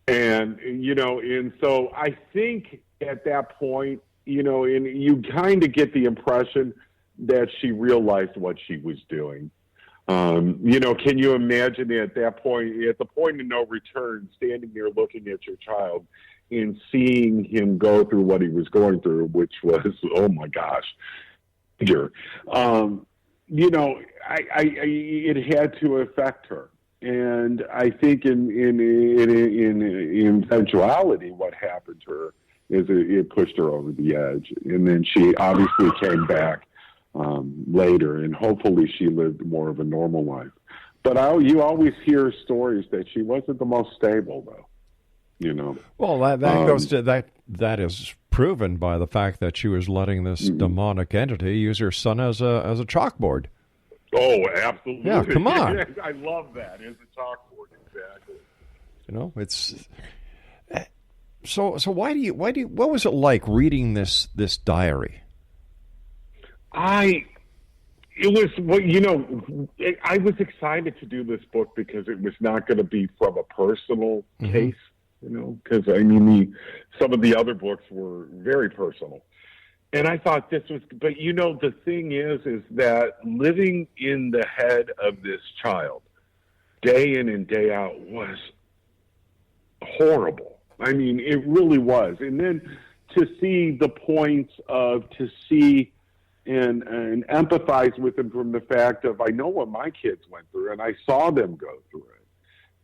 And, you know, and so I think at that point, you know, and you kind of get the impression that she realized what she was doing. You know, can you imagine at that point, at the point of no return, standing there looking at your child and seeing him go through what he was going through, which was, oh my gosh, you know, it had to affect her. And I think in eventuality, what happened to her is it pushed her over the edge. And then she obviously came back later, and hopefully she lived more of a normal life. But you always hear stories that she wasn't the most stable, though. You know. Well, that goes to that is proven by the fact that she was letting this demonic entity use her son as a chalkboard. Oh, absolutely! Yeah, come on. I love that as a chalkboard, exactly. You know, it's so. Why do you? What was it like reading this diary? I was excited to do this book because it was not going to be from a personal case, you know, because I mean, some of the other books were very personal. And I thought this was, but you know, the thing is that living in the head of this child day in and day out was horrible. I mean, it really was. And then to see the points of, to see and empathize with them from the fact of, I know what my kids went through and I saw them go through it.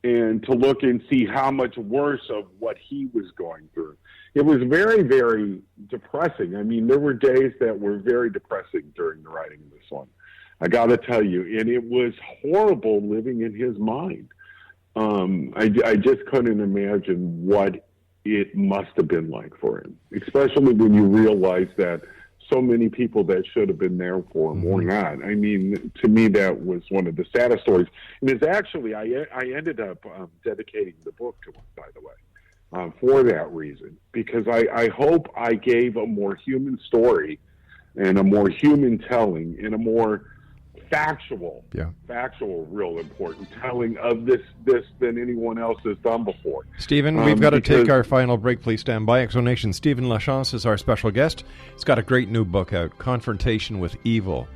And to look and see how much worse of what he was going through. It was very, very depressing. I mean, there were days that were very depressing during the writing of this one. I got to tell you, and it was horrible living in his mind. I just couldn't imagine what it must have been like for him, especially when you realize that so many people that should have been there for him were not. I mean, to me, that was one of the saddest stories. And it's actually, I ended up dedicating the book to him, by the way, for that reason, because I hope I gave a more human story and a more human telling and a more factual, real important telling of this than anyone else has done before. Stephen, we've got to take our final break. Please stand by. Exonation. Stephen LaChance is our special guest. He's got a great new book out, Confrontation with Evil,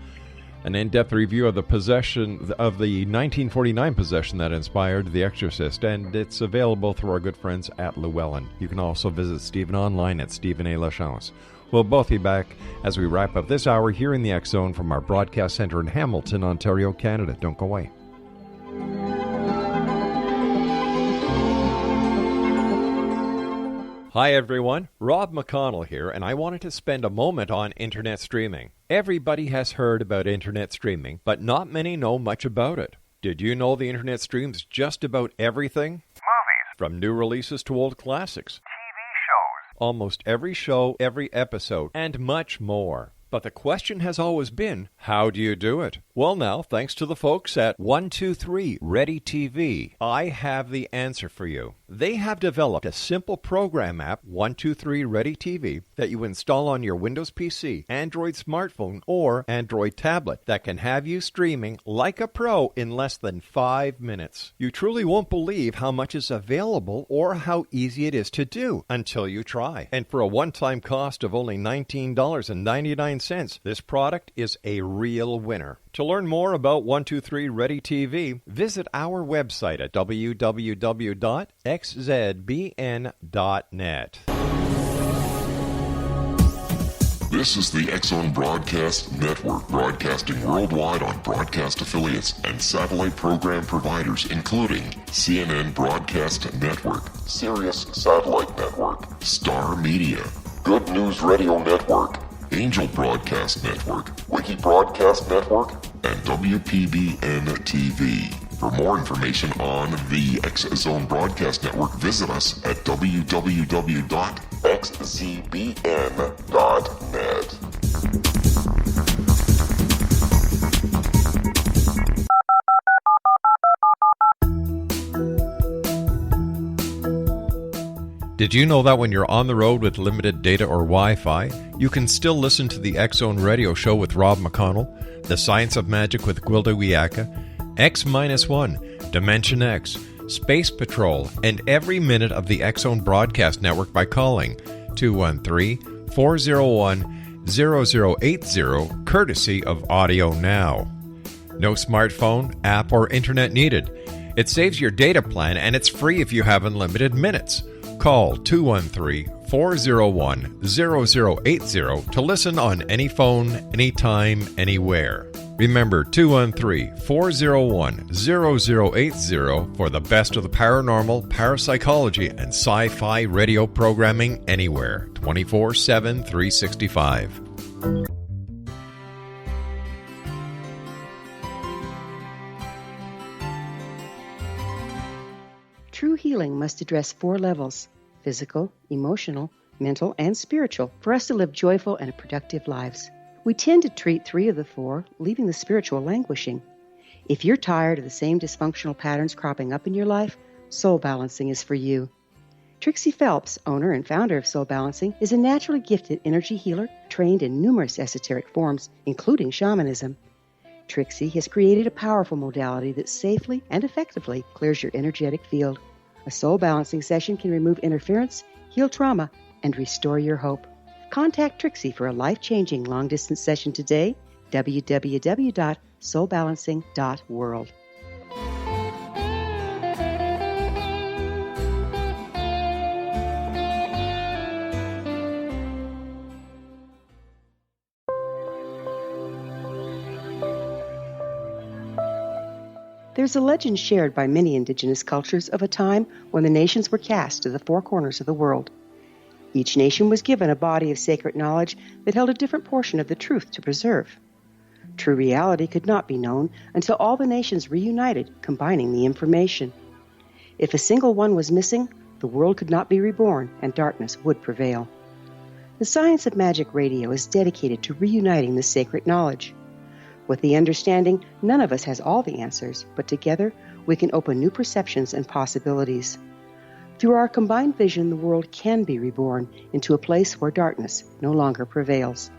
an in-depth review of the possession of the 1949 possession that inspired The Exorcist, and it's available through our good friends at Llewellyn. You can also visit Stephen online at Stephen A. LaChance. We'll both be back as we wrap up this hour here in the X Zone from our broadcast center in Hamilton, Ontario, Canada. Don't go away. Hi everyone, Rob McConnell here, and I wanted to spend a moment on internet streaming. Everybody has heard about internet streaming, but not many know much about it. Did you know the internet streams just about everything? Movies. From new releases to old classics. Almost every show, every episode, and much more. But the question has always been, how do you do it? Well now, thanks to the folks at 123 Ready TV, I have the answer for you. They have developed a simple program app, 123 Ready TV, that you install on your Windows PC, Android smartphone, or Android tablet that can have you streaming like a pro in less than 5 minutes. You truly won't believe how much is available or how easy it is to do until you try. And for a one-time cost of only $19.99, this product is a real winner. To learn more about 123 Ready TV, visit our website at www.xzbn.net. This is the X-Zone Broadcast Network, broadcasting worldwide on broadcast affiliates and satellite program providers, including CNN Broadcast Network, Sirius Satellite Network, Star Media, Good News Radio Network, Angel Broadcast Network, Wiki Broadcast Network, and WPBN TV. For more information on the X-Zone Broadcast Network, visit us at www.xzbn.net. Did you know that when you're on the road with limited data or Wi-Fi, you can still listen to the X-Zone Radio Show with Rob McConnell, The Science of Magic with Gwilda Wiyaka, X-1, Dimension X, Space Patrol, and every minute of the X-Zone Broadcast Network by calling 213-401-0080, courtesy of Audio Now. No smartphone, app, or internet needed. It saves your data plan, and it's free if you have unlimited minutes. Call 213-401-0080 to listen on any phone, anytime, anywhere. Remember 213-401-0080 for the best of the paranormal, parapsychology, and sci-fi radio programming anywhere, 24/7, 365. True healing must address 4 levels: physical, emotional, mental, and spiritual, for us to live joyful and productive lives. We tend to treat 3 of the 4, leaving the spiritual languishing. If you're tired of the same dysfunctional patterns cropping up in your life, Soul Balancing is for you. Trixie Phelps, owner and founder of Soul Balancing, is a naturally gifted energy healer trained in numerous esoteric forms, including shamanism. Trixie has created a powerful modality that safely and effectively clears your energetic field. A soul balancing session can remove interference, heal trauma, and restore your hope. Contact Trixie for a life-changing long-distance session today, www.soulbalancing.world. There's a legend shared by many indigenous cultures of a time when the nations were cast to the 4 corners of the world. Each nation was given a body of sacred knowledge that held a different portion of the truth to preserve. True reality could not be known until all the nations reunited, combining the information. If a single one was missing, the world could not be reborn and darkness would prevail. The Science of Magic Radio is dedicated to reuniting the sacred knowledge. With the understanding, none of us has all the answers, but together we can open new perceptions and possibilities. Through our combined vision, the world can be reborn into a place where darkness no longer prevails.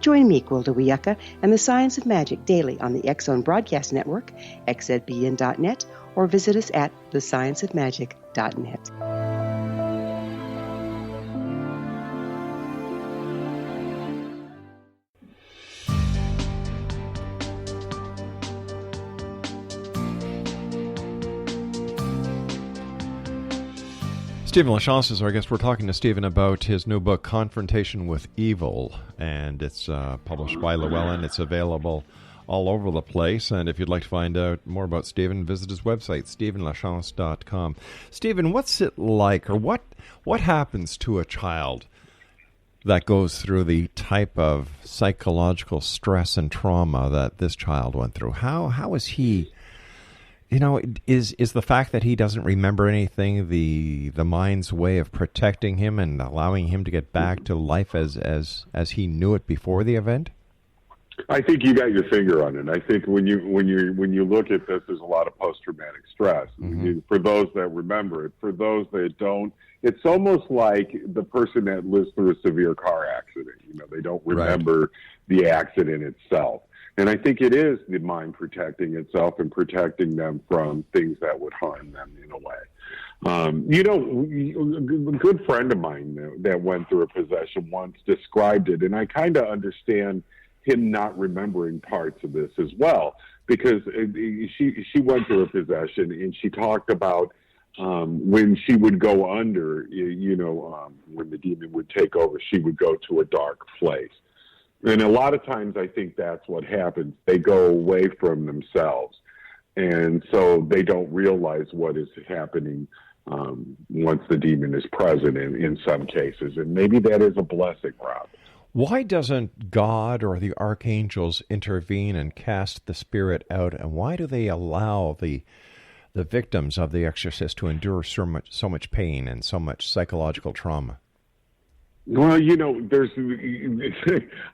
Join me, Gwilda Wiyaka, and the Science of Magic daily on the X-Zone Broadcast Network, xzbn.net, or visit us at thescienceofmagic.net. Stephen LaChance is our guest. We're talking to Stephen about his new book, Confrontation with Evil, and it's published by Llewellyn. It's available all over the place, and if you'd like to find out more about Stephen, visit his website, stephenlachance.com. Stephen, what's it like, or what happens to a child that goes through the type of psychological stress and trauma that this child went through? How is he... You know, is the fact that he doesn't remember anything the mind's way of protecting him and allowing him to get back to life as he knew it before the event? I think you got your finger on it. I think when you look at this, there's a lot of post-traumatic stress. For those that remember it, for those that don't, it's almost like the person that lives through a severe car accident. They don't remember the accident itself. And I think it is the mind protecting itself and protecting them from things that would harm them in a way. A good friend of mine that went through a possession once described it, and I kind of understand him not remembering parts of this as well, because she went through a possession, and she talked about when she would go under, when the demon would take over, she would go to a dark place. And a lot of times I think that's what happens. They go away from themselves, and so they don't realize what is happening once the demon is present in some cases. And maybe that is a blessing, Rob. Why doesn't God or the archangels intervene and cast the spirit out? And why do they allow the victims of the exorcist to endure so much pain and so much psychological trauma? Well, I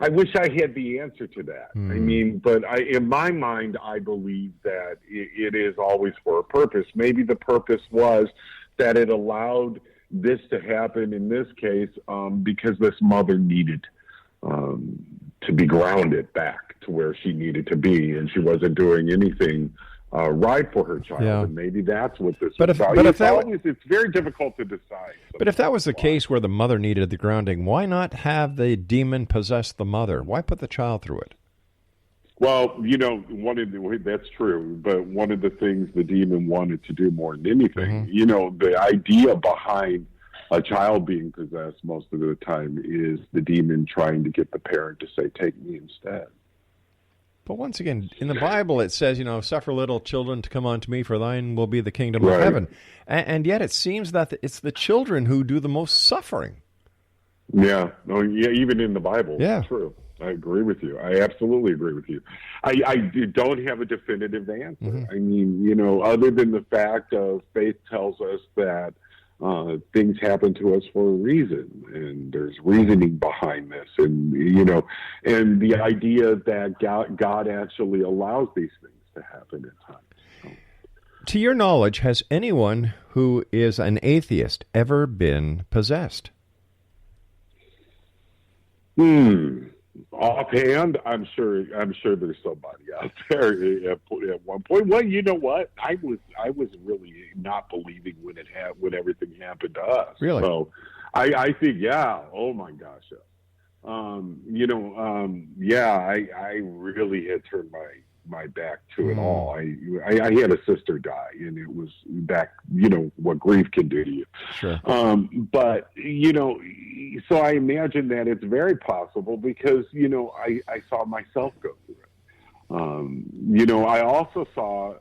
wish I had the answer to that. I mean, but in my mind, I believe that it is always for a purpose. Maybe the purpose was that it allowed this to happen in this case because this mother needed to be grounded back to where she needed to be, and she wasn't doing anything right for her child. Yeah. And maybe that's what this is about. It's very difficult to decide. But if that was the case where the mother needed the grounding, why not have the demon possess the mother? Why put the child through it? Well, that's true, but one of the things the demon wanted to do more than anything, the idea behind a child being possessed most of the time is the demon trying to get the parent to say, take me instead. But once again, in the Bible it says, suffer little children to come unto me, for thine will be the kingdom of heaven. And yet it seems that it's the children who do the most suffering. Yeah. No, yeah, even in the Bible. Yeah. It's true. I agree with you. I absolutely agree with you. I don't have a definitive answer. I mean, other than the fact of faith tells us that things happen to us for a reason, and there's reasoning behind this, and and the idea that God actually allows these things to happen at times. So. To your knowledge, has anyone who is an atheist ever been possessed? Offhand, I'm sure there's somebody out there at one point. Well, you know what? I was really not believing when everything happened to us. Really? So I think, yeah. Oh my gosh. I really had turned my back to it all. I had a sister die, and it was back, what grief can do to you. Sure. But, so I imagine that it's very possible because, I saw myself go through it. I also saw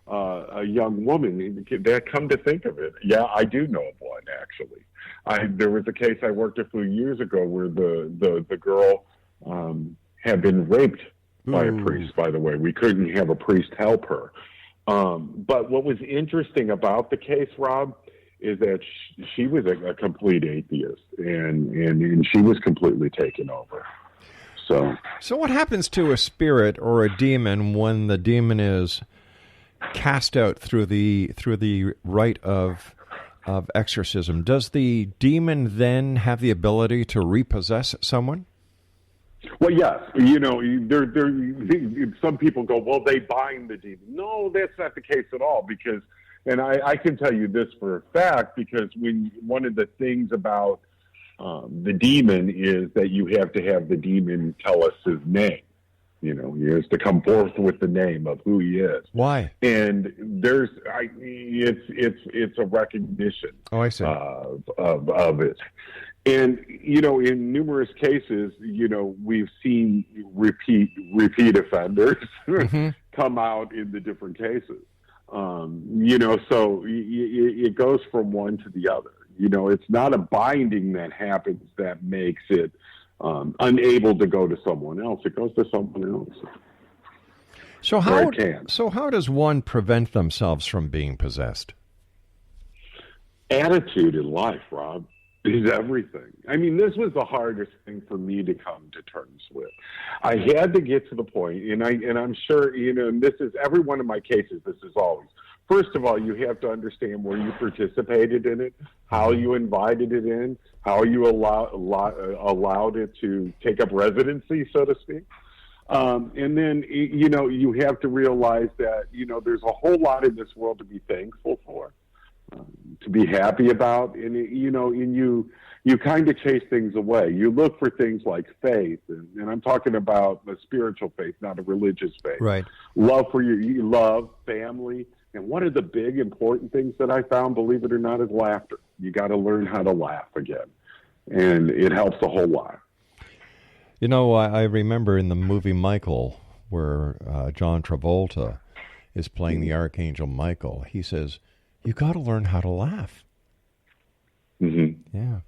a young woman that, come to think of it. Yeah, I do know of one, actually. There was a case I worked a few years ago where the girl had been raped by a priest, by the way. We couldn't have a priest help her. But what was interesting about the case, Rob, is that she was a complete atheist, and she was completely taken over. So what happens to a spirit or a demon when the demon is cast out through the rite of exorcism? Does the demon then have the ability to repossess someone? Well, yes. Some people go, well, they bind the demon. No, that's not the case at all, because, and I can tell you this for a fact, because one of the things about the demon is that you have to have the demon tell us his name. He has to come forth with the name of who he is. Why? And it's a recognition. Oh, I see. Of it. And, in numerous cases, we've seen repeat offenders come out in the different cases. So it goes from one to the other. It's not a binding that happens that makes it unable to go to someone else. It goes to someone else. So how does one prevent themselves from being possessed? Attitude in life, Rob. is everything. I mean, this was the hardest thing for me to come to terms with. I had to get to the point, and I'm sure, and this is every one of my cases, this is always, first of all, you have to understand where you participated in it, how you invited it in, how you allowed it to take up residency, so to speak. And then, you have to realize that, there's a whole lot in this world to be thankful for. To be happy about, and you kind of chase things away. You look for things like faith, and I'm talking about a spiritual faith, not a religious faith. Right. Love for you love, family, and one of the big important things that I found, believe it or not, is laughter. You got to learn how to laugh again, and it helps a whole lot. I remember in the movie Michael, where John Travolta is playing the Archangel Michael, he says, you got to learn how to laugh. Mm-hmm. Yeah,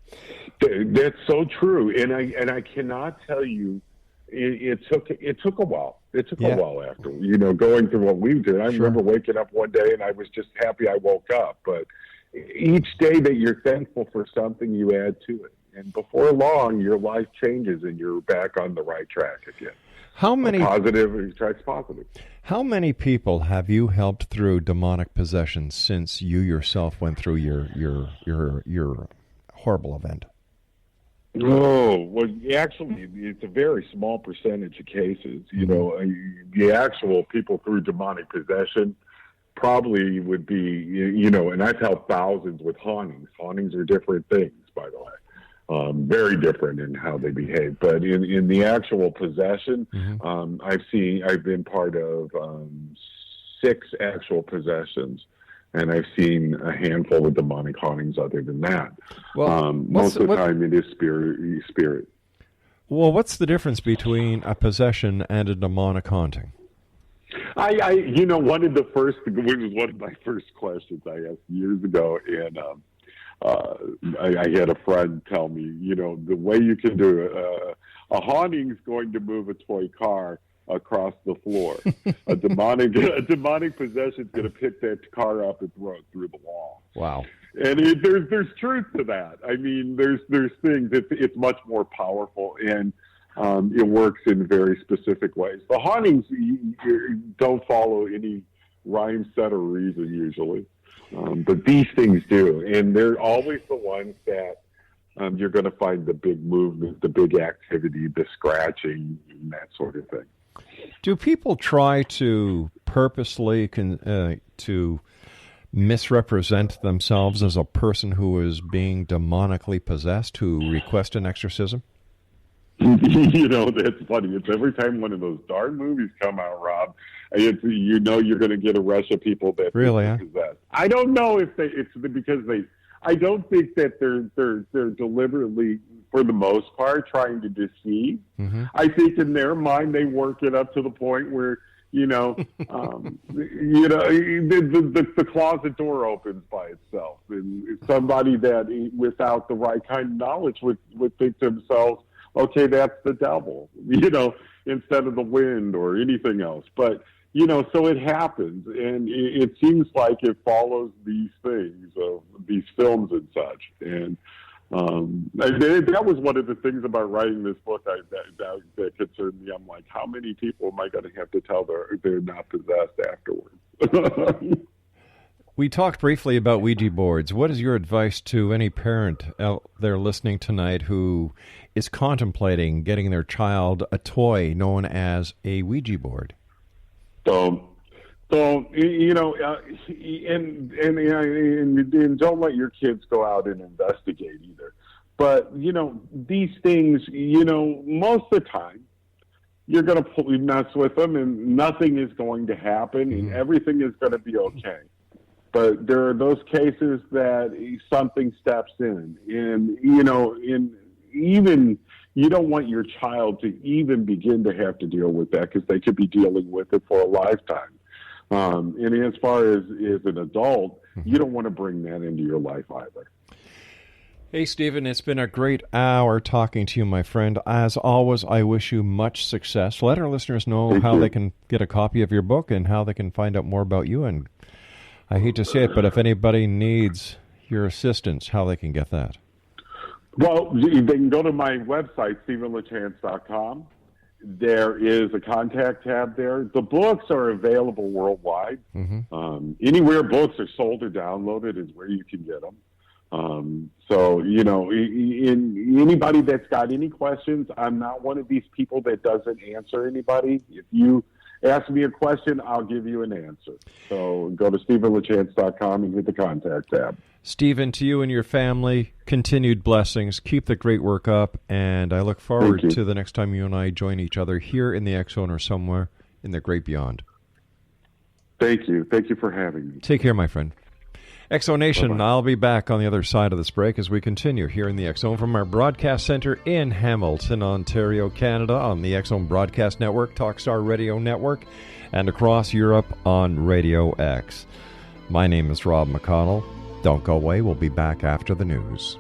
that's so true, and I cannot tell you. It took a while. It took a while after going through what we did. I remember waking up one day and I was just happy I woke up. But each day that you're thankful for something, you add to it, and before long, your life changes and you're back on the right track again. How many positive attracts positive? How many people have you helped through demonic possession since you yourself went through your horrible event? Oh, well, actually, it's a very small percentage of cases. The actual people through demonic possession probably would be, and I've helped thousands with hauntings. Hauntings are different things, by the way. Very different in how they behave, but in the actual possession, I've been part of 6 actual possessions, and I've seen a handful of demonic hauntings. Other than that, most of the time it is spirit. Well, what's the difference between a possession and a demonic haunting? One of my first questions I asked years ago, and I had a friend tell me, the way you can do it, a haunting is going to move a toy car across the floor. a demonic possession is going to pick that car up and throw it through the wall. Wow. And there's truth to that. I mean, there's things. It's much more powerful, and it works in very specific ways. The hauntings you don't follow any rhyme, set, or reason usually. But these things do, and they're always the ones that you're going to find the big movement, the big activity, the scratching, and that sort of thing. Do people try to purposely to misrepresent themselves as a person who is being demonically possessed to request an exorcism? That's funny. It's every time one of those darn movies come out, Rob, you're going to get a rush of people that really possessed. I don't know if it's because I don't think that they're deliberately, for the most part, trying to deceive. Mm-hmm. I think in their mind they work it up to the point where the closet door opens by itself, and somebody that without the right kind of knowledge would think to themselves, okay, that's the devil, instead of the wind or anything else. But, so it happens. And it seems like it follows these things, these films and such. And that was one of the things about writing this book that concerned me. I'm like, how many people am I going to have to tell they're not possessed afterwards? We talked briefly about Ouija boards. What is your advice to any parent out there listening tonight who is contemplating getting their child a toy known as a Ouija board? And don't let your kids go out and investigate either. But, these things, most of the time, you're going to mess with them and nothing is going to happen and everything is going to be okay. But there are those cases that something steps in, and even you don't want your child to even begin to have to deal with that because they could be dealing with it for a lifetime. And as far as an adult, you don't want to bring that into your life either. Hey, Stephen, it's been a great hour talking to you, my friend. As always, I wish you much success. Let our listeners know how they can get a copy of your book and how they can find out more about you. And I hate to say it, but if anybody needs your assistance, how they can get that. Well, they can go to my website, StephenLaChance.com. There is a contact tab there. The books are available worldwide. Anywhere books are sold or downloaded is where you can get them. So, you know, anybody that's got any questions, I'm not one of these people that doesn't answer anybody. If you ask me a question, I'll give you an answer. So go to StephenLaChance.com and hit the contact tab. Stephen, to you and your family, continued blessings. Keep the great work up, and I look forward to the next time you and I join each other here in the X-Zone or somewhere in the great beyond. Thank you. Thank you for having me. Take care, my friend. X-Zone Nation, I'll be back on the other side of this break as we continue here in the X-Zone from our broadcast center in Hamilton, Ontario, Canada, on the X-Zone Broadcast Network, Talkstar Radio Network, and across Europe on Radio X. My name is Rob McConnell. Don't go away. We'll be back after the news.